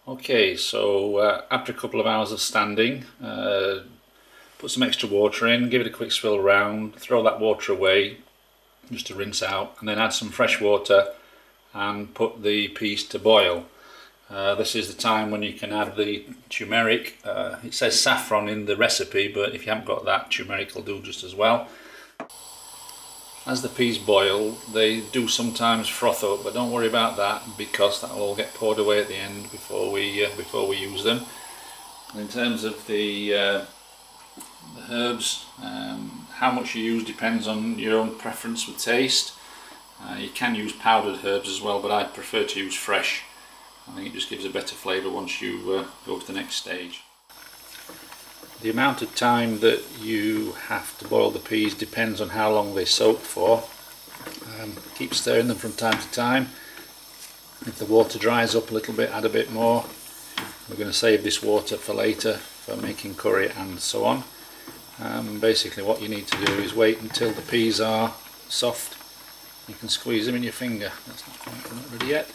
Okay, so after a couple of hours of standing, put some extra water in, give it a quick swirl around, throw that water away just to rinse out, and then add some fresh water and put the peas to boil. This is the time when you can add the turmeric. It says saffron in the recipe, but if you haven't got that, turmeric will do just as well. As the peas boil, they do sometimes froth up, but don't worry about that because that will all get poured away at the end before we use them. And in terms of the herbs, how much you use depends on your own preference with taste. You can use powdered herbs as well, but I prefer to use fresh. I think it just gives a better flavour once you go to the next stage. The amount of time that you have to boil the peas depends on how long they soak for. Keep stirring them from time to time. If the water dries up a little bit, add a bit more. We're going to save this water for later for making curry and so on. Basically what you need to do is wait until the peas are soft. You can squeeze them in your finger. That's not ready yet.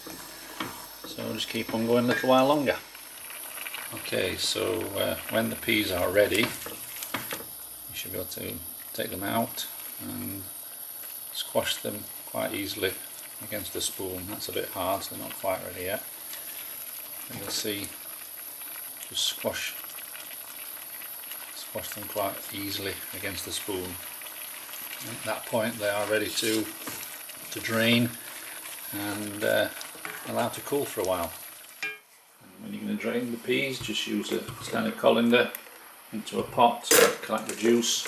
So just keep on going a little while longer. Okay, so when the peas are ready, you should be able to take them out and squash them quite easily against the spoon. That's a bit hard, so they're not quite ready yet. And you'll see, just squash them quite easily against the spoon. And at that point they are ready to drain and allow to cool for a while. When you're going to drain the peas, just use a standard colander into a pot, collect the juice.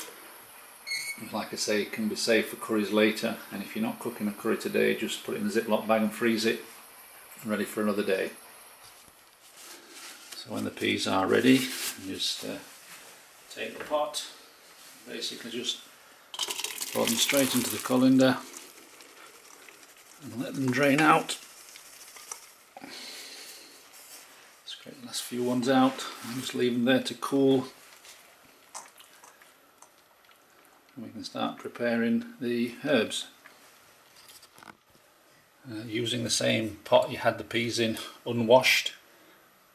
Like I say, it can be saved for curries later, and if you're not cooking a curry today, just put it in a Ziploc bag and freeze it, ready for another day. So when the peas are ready, just take the pot, basically just pour them straight into the colander and let them drain out. Scrape the last few ones out and just leave them there to cool. And we can start preparing the herbs. Using the same pot you had the peas in unwashed,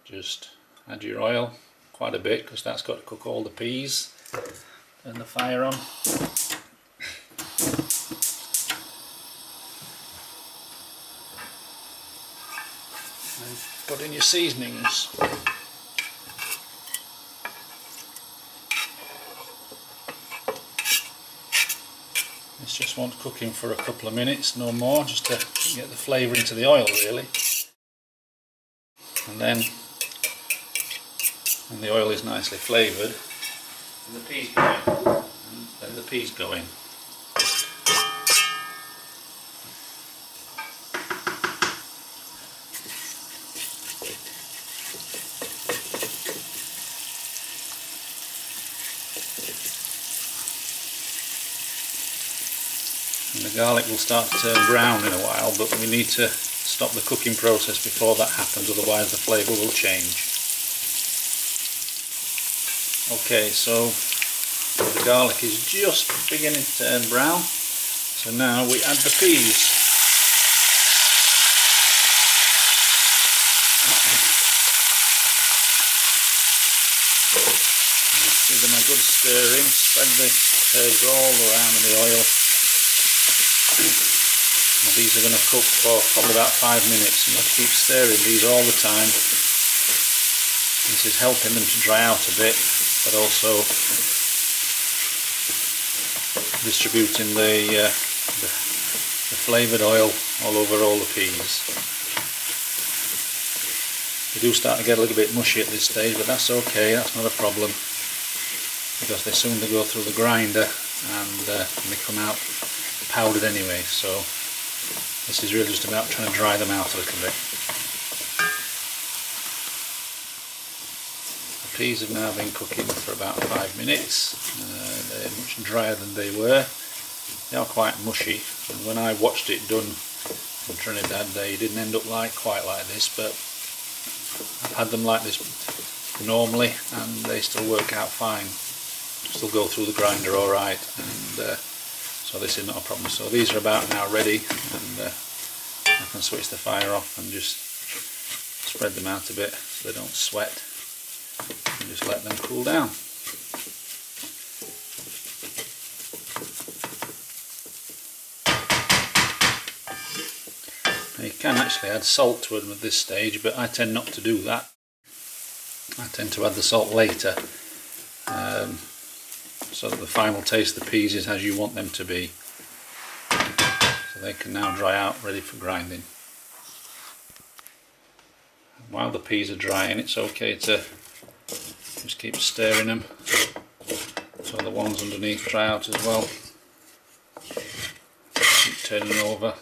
just add your oil, quite a bit because that's got to cook all the peas. Turn the fire on. And put in your seasonings. This just wants cooking for a couple of minutes, no more, just to get the flavour into the oil really. And then when the oil is nicely flavoured, the peas go in. And then the peas go in. And the garlic will start to turn brown in a while, but we need to stop the cooking process before that happens, otherwise the flavour will change. Okay, so the garlic is just beginning to turn brown, so now we add the peas. Just give them a good stirring, spread the herbs all around in the oil. Now these are going to cook for probably about 5 minutes, and we'll keep stirring these all the time. This is helping them to dry out a bit, but also distributing the flavoured oil all over all the peas. They do start to get a little bit mushy at this stage, but that's okay, that's not a problem, because they soon go through the grinder and they come out powdered anyway, so this is really just about trying to dry them out a little bit. The peas have now been cooking for about 5 minutes. They're much drier than they were. They are quite mushy, and when I watched it done in Trinidad they didn't end up quite like this, but I've had them like this normally and they still work out fine. Still go through the grinder alright, and so this is not a problem. So these are about now ready, and I can switch the fire off and just spread them out a bit so they don't sweat, and just let them cool down. Now you can actually add salt to them at this stage, but I tend not to do that. I tend to add the salt later, so that the final taste of the peas is as you want them to be. So they can now dry out, ready for grinding. While the peas are drying, it's okay to just keep stirring them so the ones underneath dry out as well. Keep turning over.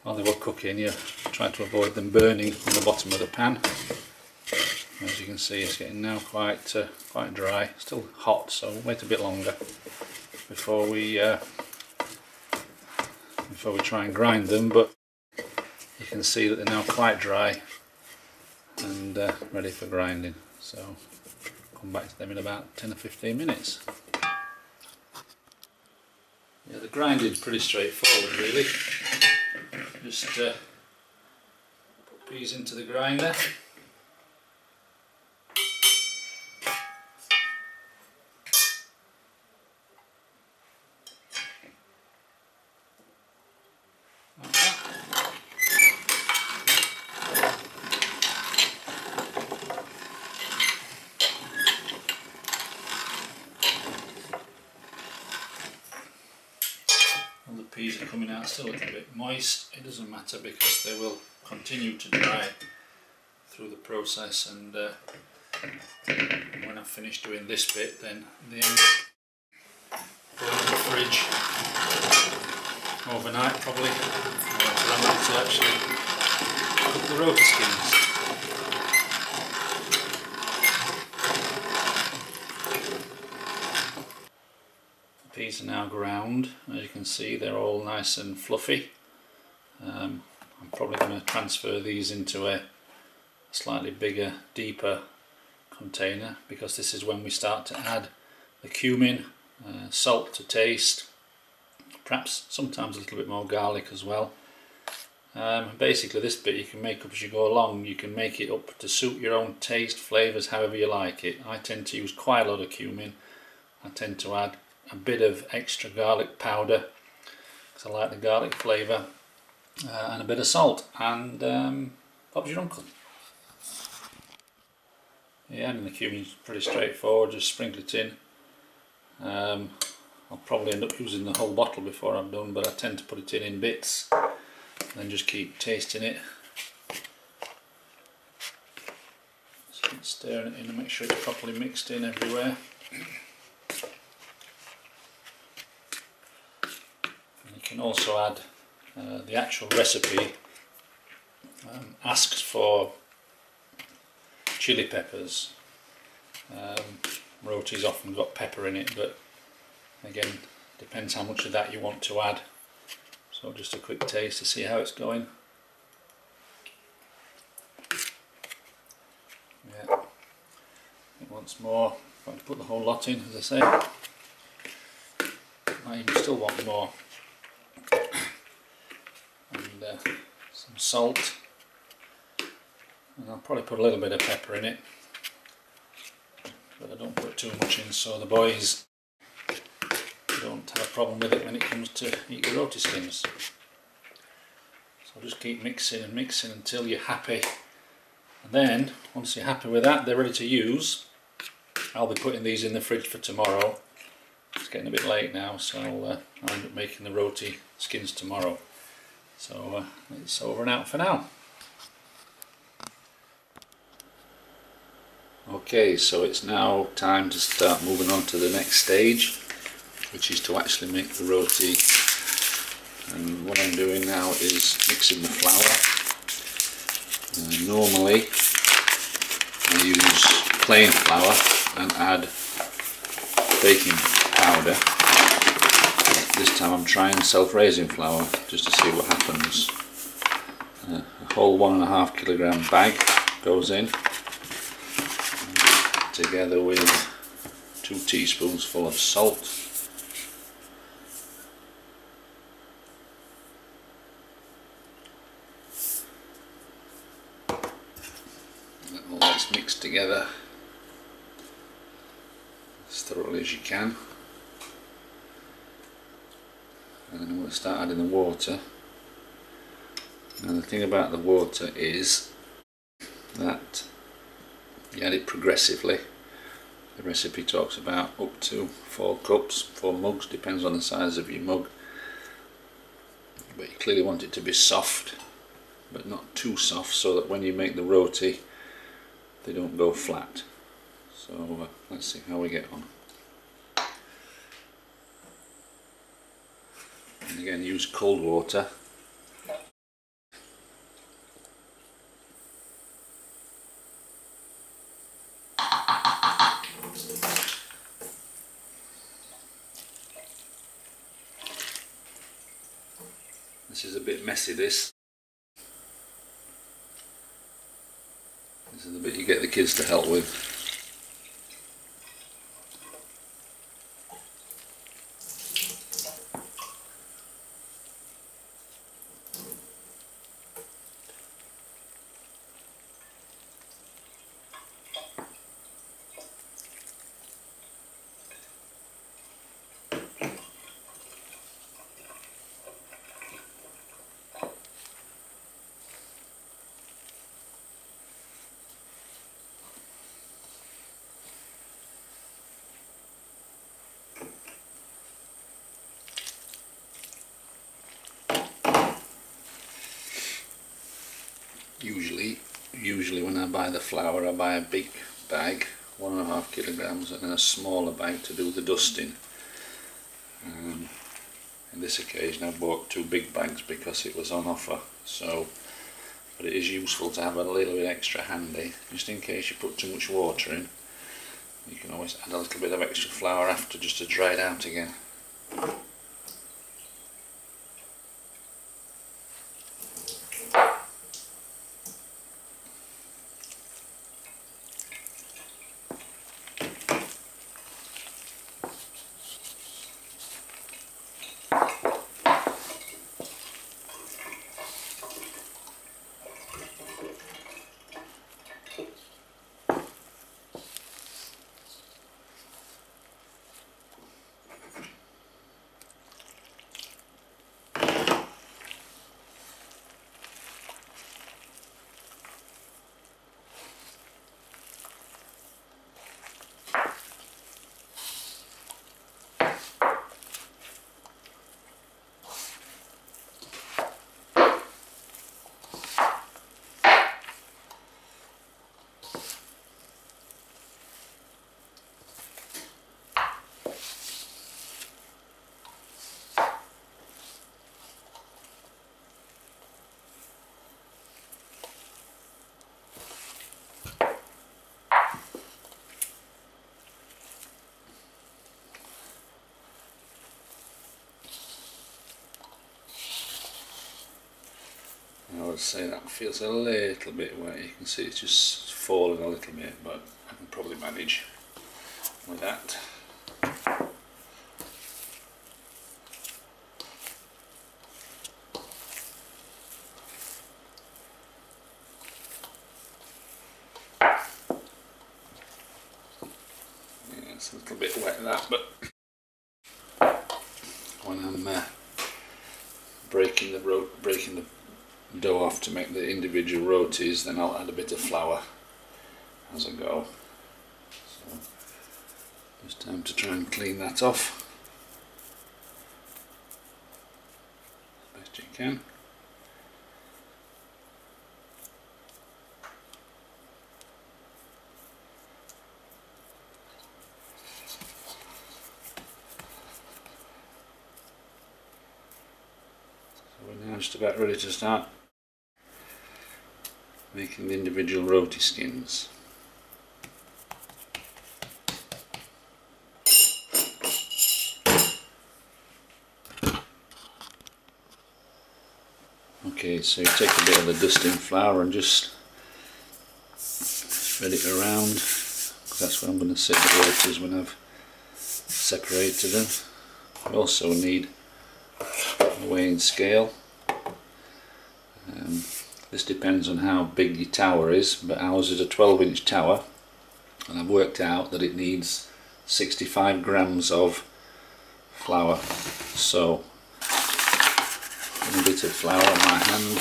While they were cooking, you try to avoid them burning on the bottom of the pan. As you can see, it's getting now quite dry. Still hot, so wait a bit longer before we try and grind them. But you can see that they're now quite dry and ready for grinding. So come back to them in about 10 or 15 minutes. Yeah, the grinding's pretty straightforward, really. Just put peas into the grinder. The peas are coming out still a little bit moist. It doesn't matter because they will continue to dry through the process, and when I've finished doing this bit, then in the end put them in the fridge overnight probably, until I'm ready to actually cook the roti skins. Peas are now ground. As you can see, they're all nice and fluffy. I'm probably going to transfer these into a slightly bigger, deeper container, because this is when we start to add the cumin, salt to taste, perhaps sometimes a little bit more garlic as well. Basically this bit you can make up as you go along. You can make it up to suit your own taste, flavours, however you like it. I tend to use quite a lot of cumin. I tend to add a bit of extra garlic powder because I like the garlic flavour, and a bit of salt, and Bob's your uncle. Yeah, and the cumin's pretty straightforward, just sprinkle it in. I'll probably end up using the whole bottle before I'm done, but I tend to put it in bits and then just keep tasting it. Just keep stirring it in and make sure it's properly mixed in everywhere. You can also add the actual recipe asks for chili peppers. Roti's often got pepper in it, but again, depends how much of that you want to add. So just a quick taste to see how it's going. Yeah, once more, I'm going to put the whole lot in, as I say. I even still want more. And some salt, and I'll probably put a little bit of pepper in it, but I don't put too much in so the boys don't have a problem with it when it comes to eat the roti skins. So just keep mixing and mixing until you're happy, and then once you're happy with that, they're ready to use. I'll be putting these in the fridge for tomorrow. It's getting a bit late now, so I'll end up making the roti skins tomorrow. So it's over and out for now. Okay, so it's now time to start moving on to the next stage, which is to actually make the roti. And what I'm doing now is mixing the flour. Normally I use plain flour and add baking powder. This time I'm trying self-raising flour just to see what happens. A whole 1.5 kilogram bag goes in, together with 2 teaspoons full of salt, just mix together as thoroughly as you can, and then I'm going to start adding the water. Now the thing about the water is that you add it progressively. The recipe talks about up to 4 cups, 4 mugs, depends on the size of your mug, but you clearly want it to be soft but not too soft, so that when you make the roti they don't go flat. So let's see how we get on. And again, use cold water. This is a bit messy, this is the bit you get the kids to help with. Usually when I buy the flour, I buy a big bag, 1.5 kilograms, and then a smaller bag to do the dusting. In this occasion I bought 2 big bags because it was on offer, so, but it is useful to have a little bit extra handy, just in case you put too much water in. You can always add a little bit of extra flour after, just to dry it out again. I would say that feels a little bit wet. You can see it's just falling a little bit, but I can probably manage with that. Yeah, it's a little bit wet that, but when I'm breaking the dough off to make the individual rotis, then I'll add a bit of flour as I go. So just time to try and clean that off as best you can. So we're now just about ready to start making the individual roti skins. Okay, so you take a bit of the dusting flour and just spread it around, because that's where I'm going to set the rotis when I've separated them. We also need a weighing scale. This depends on how big your tower is, but ours is a 12-inch tower, and I've worked out that it needs 65 grams of flour. So a bit of flour on my hand,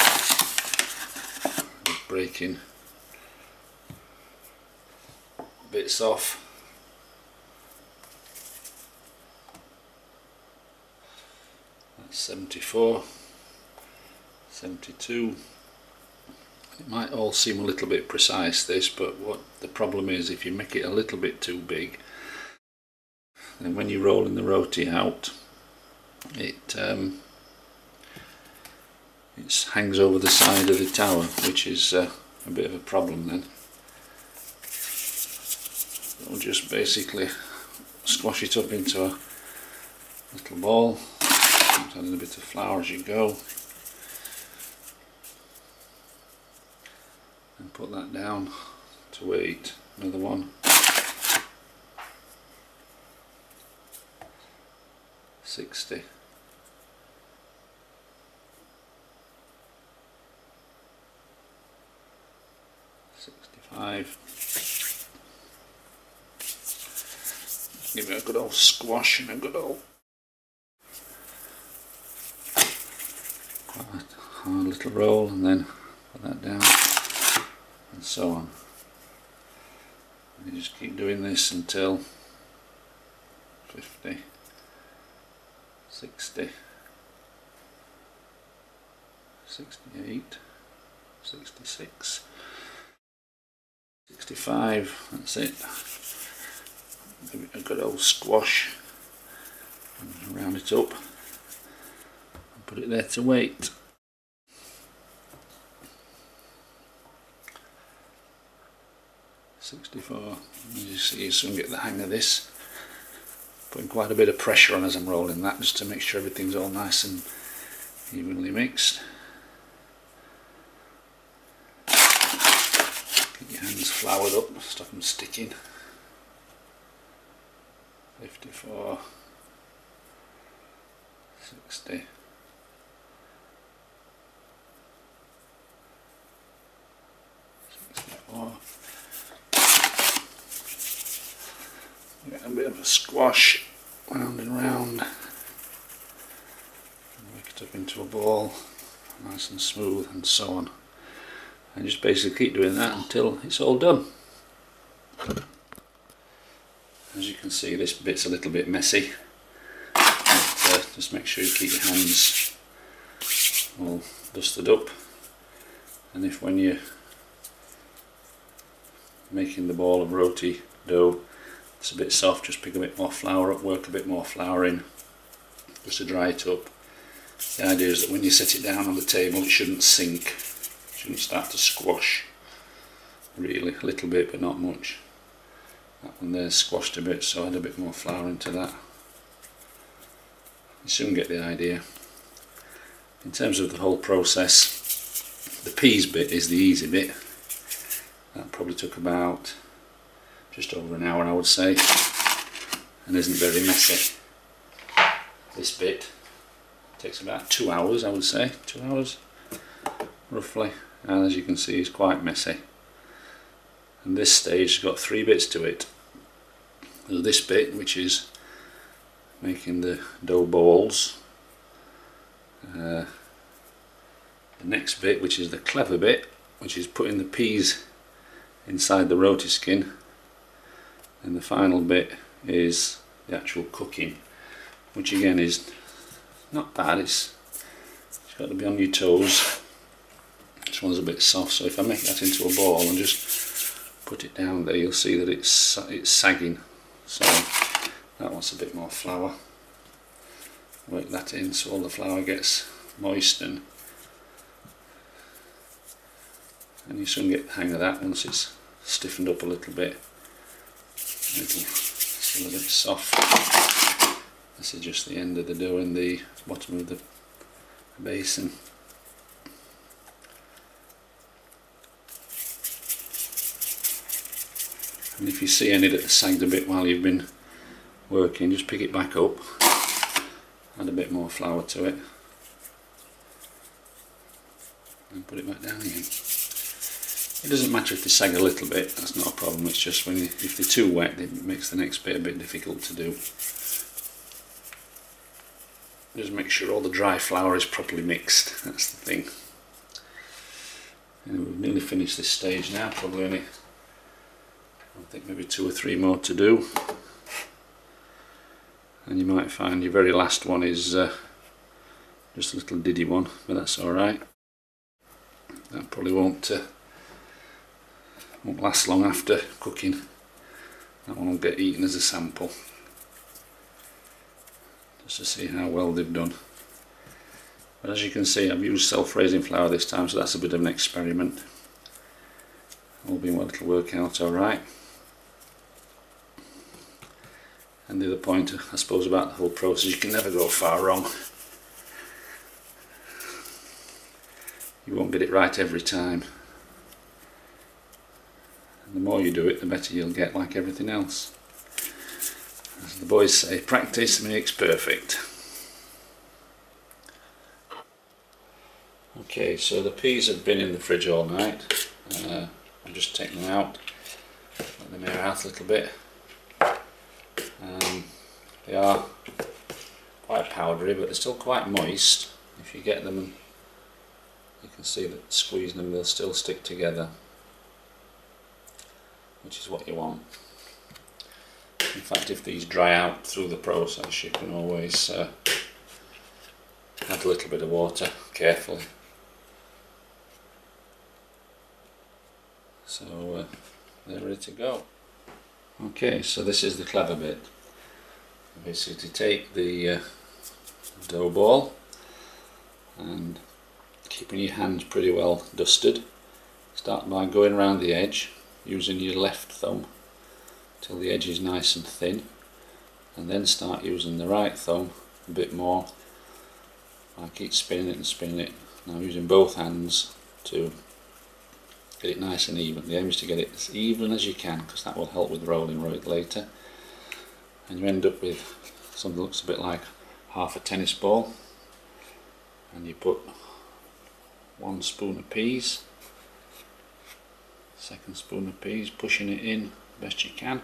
just breaking bits off. That's 74, 72. It might all seem a little bit precise, this, but what the problem is, if you make it a little bit too big, then when you're rolling the roti out, it hangs over the side of the tower, which is a bit of a problem then. So we'll just basically squash it up into a little ball, adding a bit of flour as you go, and put that down to weight. Another one, 60. 65. Give it a good old squash and a good old hard little roll, and then put that down, and so on. And you just keep doing this until 50, 60, 68, 66, 65, that's it. Give it a good old squash and round it up and put it there to wait. You see, you soon get the hang of this. Putting quite a bit of pressure on as I'm rolling that, just to make sure everything's all nice and evenly mixed. Get your hands floured up, stop them sticking. 54, 60, 64. Get a bit of a squash round and round, and make it up into a ball, nice and smooth, and so on. And just basically keep doing that until it's all done. As you can see, this bit's a little bit messy, but just make sure you keep your hands all dusted up, and if when you're making the ball of roti dough it's a bit soft, just pick a bit more flour up, work a bit more flour in, just to dry it up. The idea is that when you set it down on the table it shouldn't sink, it shouldn't start to squash, really, a little bit but not much. That one there squashed a bit, so I add a bit more flour into that. You soon get the idea. In terms of the whole process, the peas bit is the easy bit. That probably took about just over an hour, I would say, and isn't very messy. This bit takes about 2 hours, I would say, 2 hours roughly, and as you can see it's quite messy. And this stage has got 3 bits to it. There's this bit, which is making the dough balls. The next bit, which is the clever bit, which is putting the peas inside the roti skin. And the final bit is the actual cooking, which again is not bad. It's got to be on your toes. This one's a bit soft, so if I make that into a ball and just put it down there, you'll see that it's sagging, so that wants a bit more flour. Work that in so all the flour gets moist, and you soon get the hang of that once it's stiffened up a little bit. Still a bit soft. This is just the end of the dough in the bottom of the basin. And if you see any that sagged a bit while you've been working, just pick it back up, add a bit more flour to it, and put it back down again. It doesn't matter if they sag a little bit, that's not a problem, it's just when if they're too wet it makes the next bit a bit difficult to do. Just make sure all the dry flour is properly mixed, that's the thing. And we've nearly finished this stage now, probably only, I think maybe 2 or 3 more to do. And you might find your very last one is just a little diddy one, but that's alright. That probably won't last long after cooking. That one will get eaten as a sample, just to see how well they've done. But as you can see, I've used self-raising flour this time, so that's a bit of an experiment. All being well, it'll work out alright. And the other point, I suppose, about the whole process, you can never go far wrong. You won't get it right every time. And the more you do it, the better you'll get, like everything else. As the boys say, practice makes perfect. Okay, so the peas have been in the fridge all night. I'm just taking them out, let them air out a little bit. They are quite powdery, but they're still quite moist. If you get them, and you can see that squeezing them, they'll still stick together, which is what you want. In fact, if these dry out through the process, you can always add a little bit of water carefully. So they're ready to go. Okay, so this is the clever bit. Basically, take the dough ball and keeping your hands pretty well dusted, start by going around the edge using your left thumb till the edge is nice and thin, and then start using the right thumb a bit more. I keep spinning it and spinning it. Now using both hands to get it nice and even. The aim is to get it as even as you can, because that will help with rolling right later. And you end up with something that looks a bit like half a tennis ball. And you put 1 spoon of peas, 2nd spoon of peas, pushing it in best you can.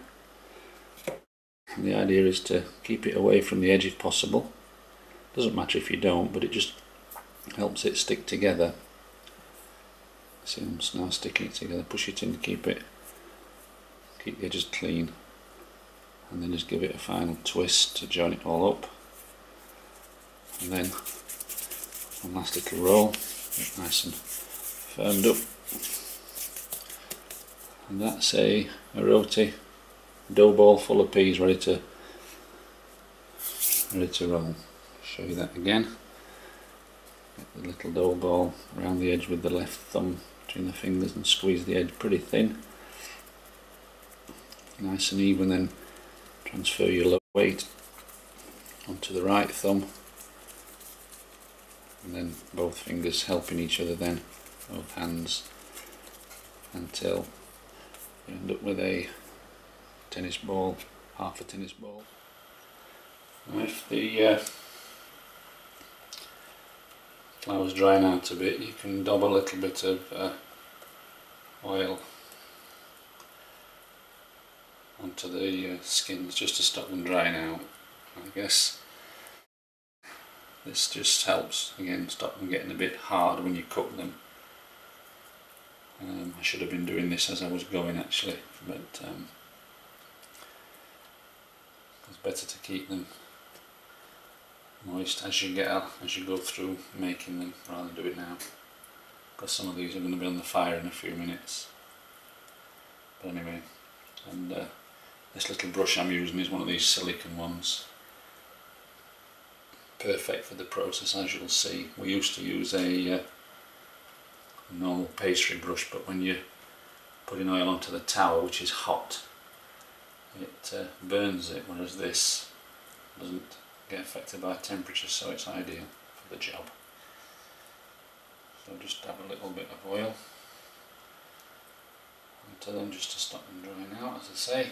And the idea is to keep it away from the edge if possible. Doesn't matter if you don't, but it just helps it stick together. See, I'm now sticking it together. Push it in to keep the edges clean, and then just give it a final twist to join it all up. And then one last little roll, nice and firmed up. And that's a roti dough ball full of peas ready to roll. Show you that again. Get the little dough ball around the edge with the left thumb between the fingers and squeeze the edge pretty thin. Nice and even, then transfer your weight onto the right thumb, and then both fingers helping each other, then both hands, until you end up with a tennis ball, half a tennis ball. Now if the flour's drying out a bit, you can dab a little bit of oil onto the skins just to stop them drying out. I guess this just helps, again, stop them getting a bit hard when you cook them. I should have been doing this as I was going actually, but it's better to keep them moist as you go through making them, rather than do it now, because some of these are going to be on the fire in a few minutes. But anyway, and this little brush I'm using is one of these silicone ones, perfect for the process, as you'll see. We used to use a normal pastry brush, but when you're putting oil onto the tower, which is hot, it burns it, whereas this doesn't get affected by temperature, so it's ideal for the job. So just have a little bit of oil onto them just to stop them drying out, as I say.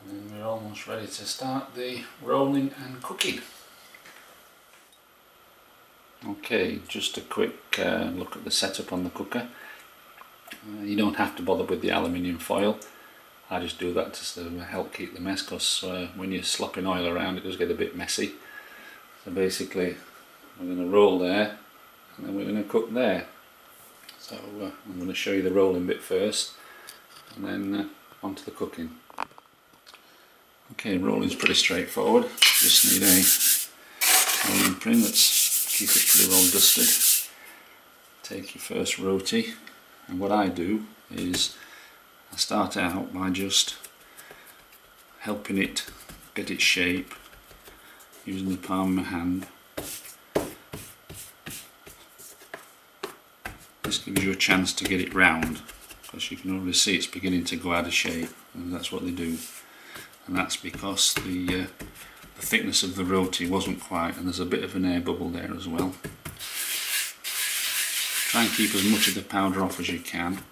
And then we're almost ready to start the rolling and cooking. Okay, just a quick look at the setup on the cooker. You don't have to bother with the aluminium foil. I just do that to sort of help keep the mess, because when you're slopping oil around it does get a bit messy. So basically we're going to roll there and then we're going to cook there. So I'm going to show you the rolling bit first and then on to the cooking. Okay, rolling's pretty straightforward. Just need a rolling pin. Let's keep it pretty well dusted. Take your first roti, and what I do is I start out by just helping it get its shape using the palm of my hand. This gives you a chance to get it round, because you can already see it's beginning to go out of shape, and that's what they do. And that's because the thickness of the roti wasn't quite, and there's a bit of an air bubble there as well. Try and keep as much of the powder off as you can.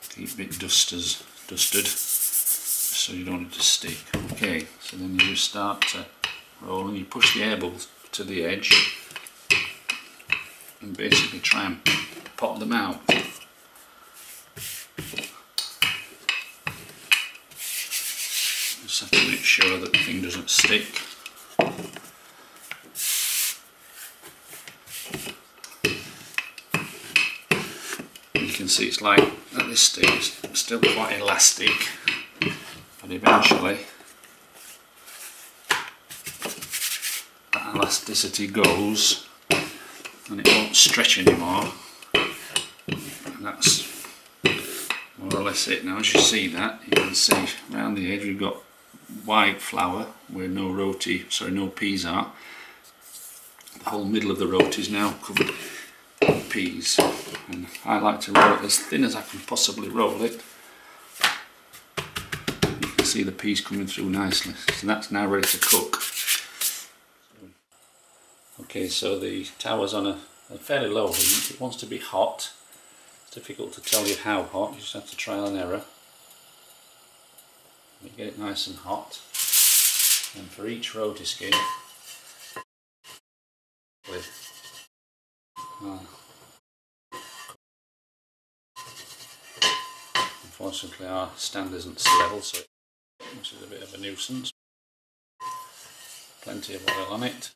Keep it dusted, so you don't want it to stick. Okay, so then you just start to roll and you push the air bubbles to the edge and basically try and pop them out. Just have to make sure that the thing doesn't stick. You can see it's like, at this stage, it's still quite elastic, but eventually that elasticity goes and it won't stretch anymore, and that's more or less it. Now as you see that, you can see around the edge we've got white flour where no peas are. The whole middle of the roti is now covered with peas, and I like to roll it as thin as I can possibly roll it. You can see the peas coming through nicely, so that's now ready to cook. Okay, so the tower's on a fairly low heat. It wants to be hot. It's difficult to tell you how hot, you just have to trial and error. You get it nice and hot, and for each roti skin unfortunately our stand isn't level, so which is a bit of a nuisance. Plenty of oil on it.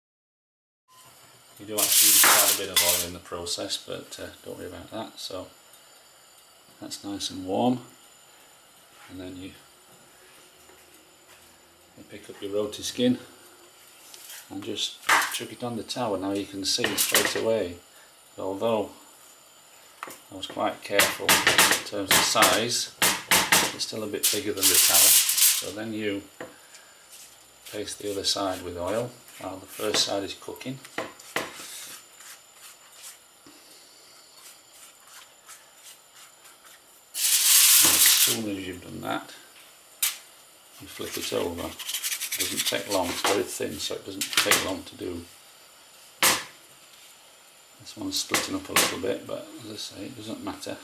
You do actually use quite a bit of oil in the process, but don't worry about that. So that's nice and warm, and then you pick up your roti skin and just chuck it on the tower. Now you can see straight away, although I was quite careful in terms of size, it's still a bit bigger than the tower. So then you paste the other side with oil while the first side is cooking. And as soon as you've done that, you flip it over. It doesn't take long, it's very thin, so it doesn't take long to do. This one's splitting up a little bit, but as I say, it doesn't matter.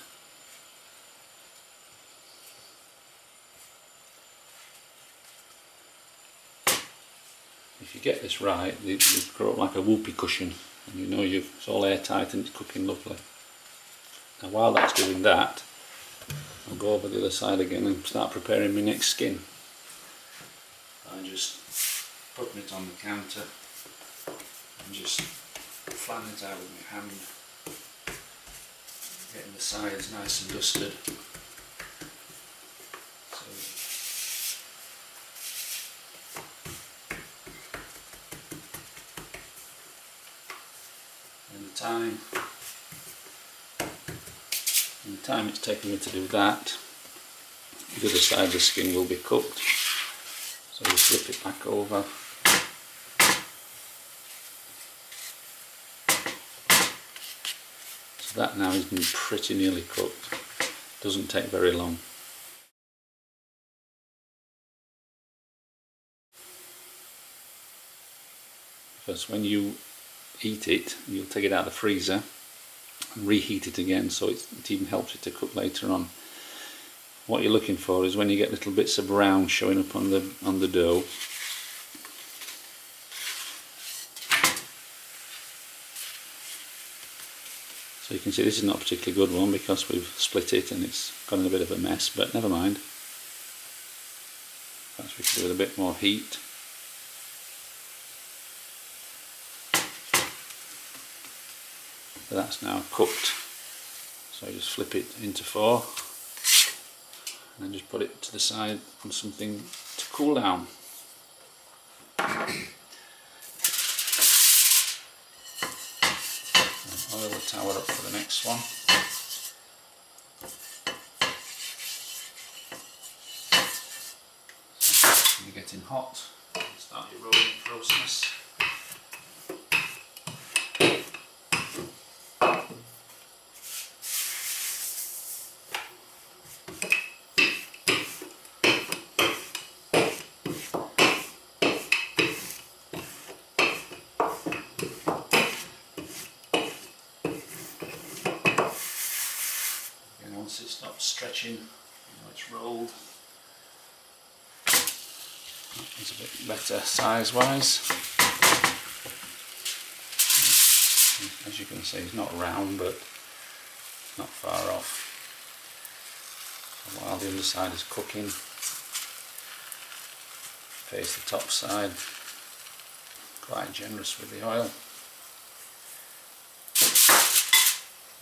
If you get this right, they grow up like a whoopee cushion, and you know it's all airtight and it's cooking lovely. Now while that's doing that, I'll go over the other side again and start preparing my next skin. I'm just putting it on the counter and just flattening it out with my hand, getting the sides nice and dusted. In the time it's taken me to do that, the other side of the skin will be cooked. So you flip it back over. So that now has been pretty nearly cooked. Doesn't take very long. Because when you eat it, you'll take it out of the freezer and reheat it again, so it even helps it to cook later on. What you're looking for is when you get little bits of brown showing up on the dough, So you can see this is not a particularly good one because we've split it and it's got in a bit of a mess, but never mind. Perhaps we could do with a bit more heat. So that's now cooked. So just flip it into 4 and then just put it to the side on something to cool down. Oil the tower up for the next one. So you're getting hot, start your rolling process. Once it stops stretching, you know it's rolled. It's a bit better size wise. As you can see, it's not round, but not far off. While the other side is cooking, face the top side, quite generous with the oil.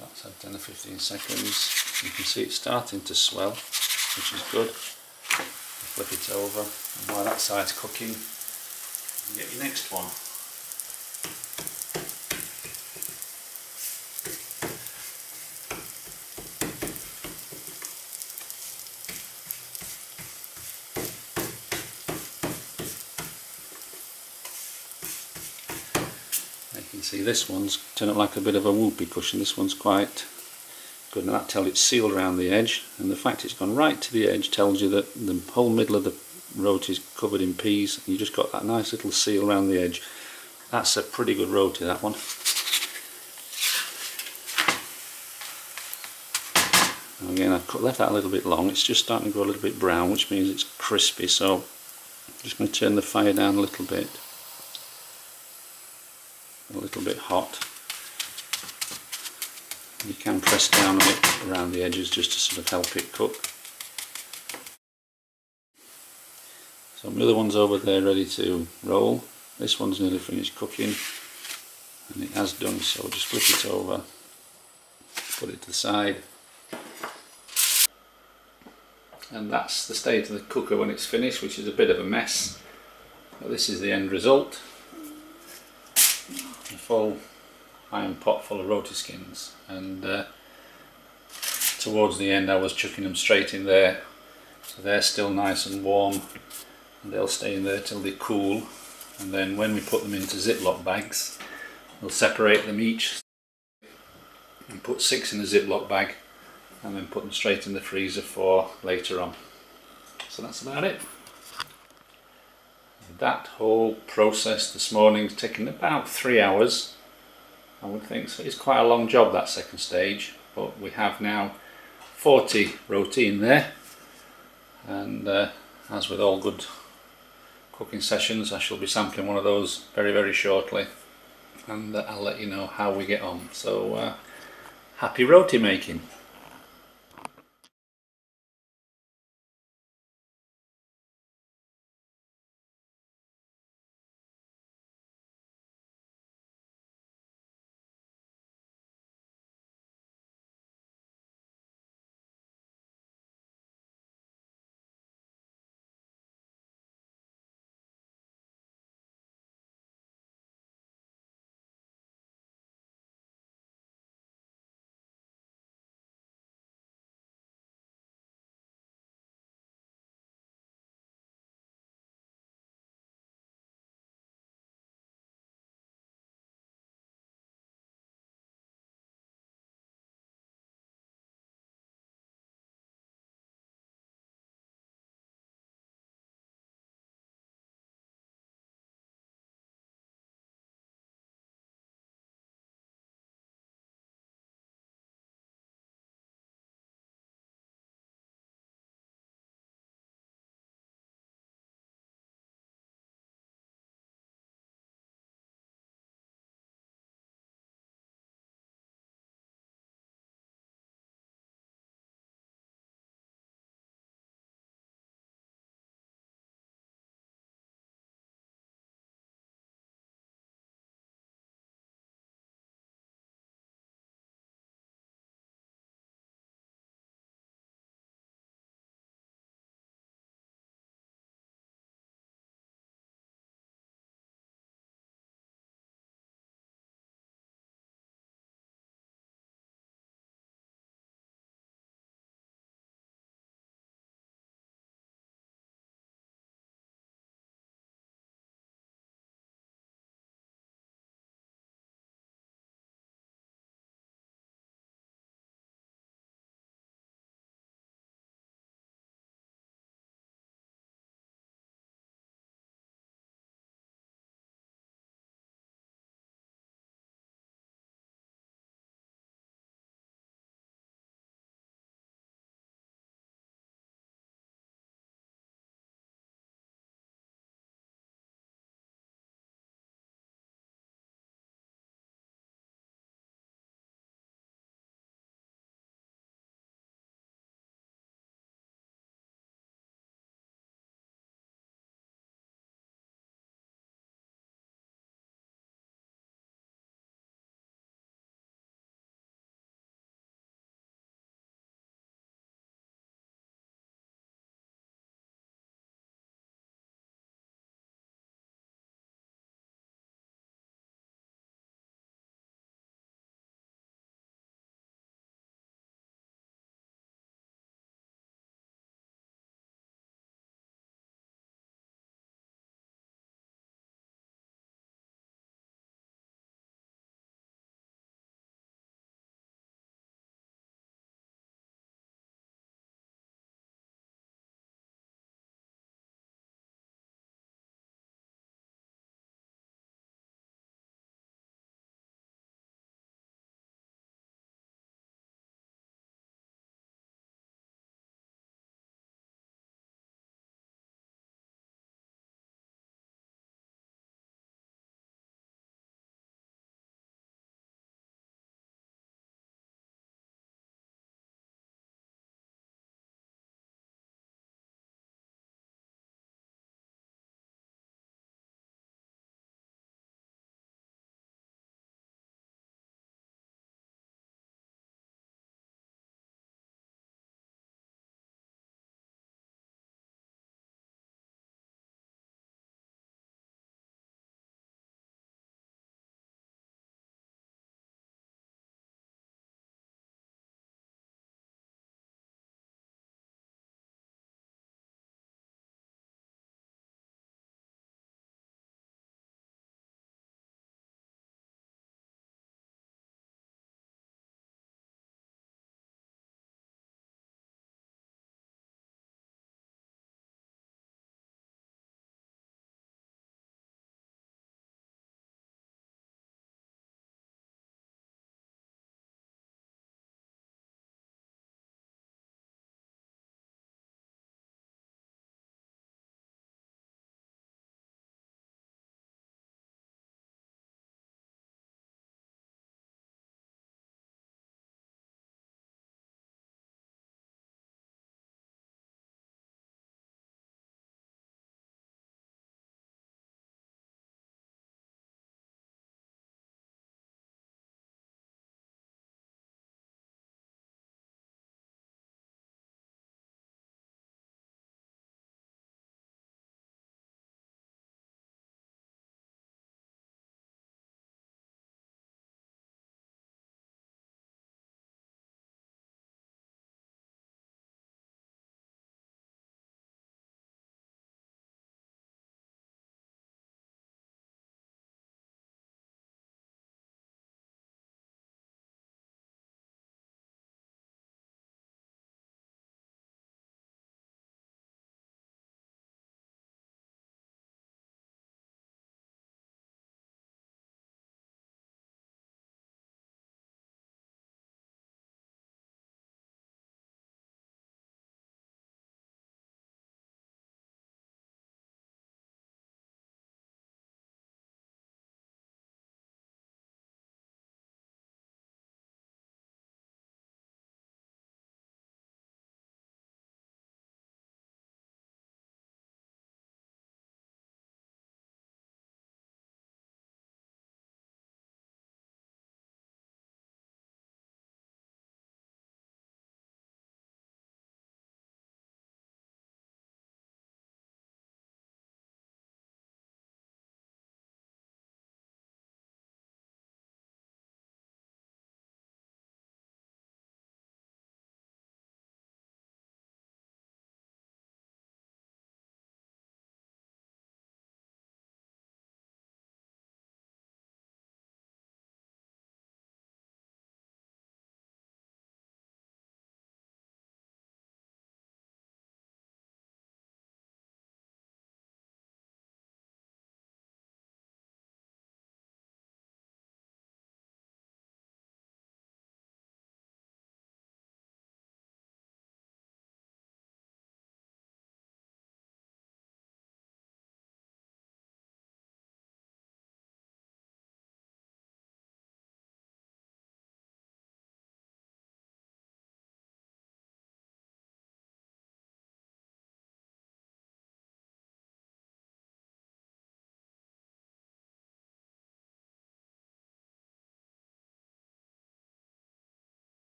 That's had 10 or 15 seconds. You can see it's starting to swell, which is good. Flip it over, and while that side's cooking, you get your next one. You can see this one's turned up like a bit of a whoopee cushion. This one's quite good, and that tells it's sealed around the edge, and the fact it's gone right to the edge tells you that the whole middle of the roti is covered in peas, and you just got that nice little seal around the edge. That's a pretty good roti, that one. And again, I've left that a little bit long. It's just starting to go a little bit brown, which means it's crispy, so I'm just going to turn the fire down a little bit. A little bit hot. You can press down on it around the edges just to sort of help it cook. So the other one's over there ready to roll. This one's nearly finished cooking, and it has done, so just flip it over, put it to the side. And that's the state of the cooker when it's finished, which is a bit of a mess. But this is the end result. A full iron pot full of roti skins, and towards the end I was chucking them straight in there, so they're still nice and warm, and they'll stay in there till they cool, and then when we put them into Ziploc bags we'll separate them each and put 6 in a Ziploc bag and then put them straight in the freezer for later on. So that's about it. That whole process this morning's taken about 3 hours, I would think. So it's quite a long job, that second stage, but we have now 40 roti in there, and as with all good cooking sessions, I shall be sampling one of those very shortly, and I'll let you know how we get on. So happy roti making.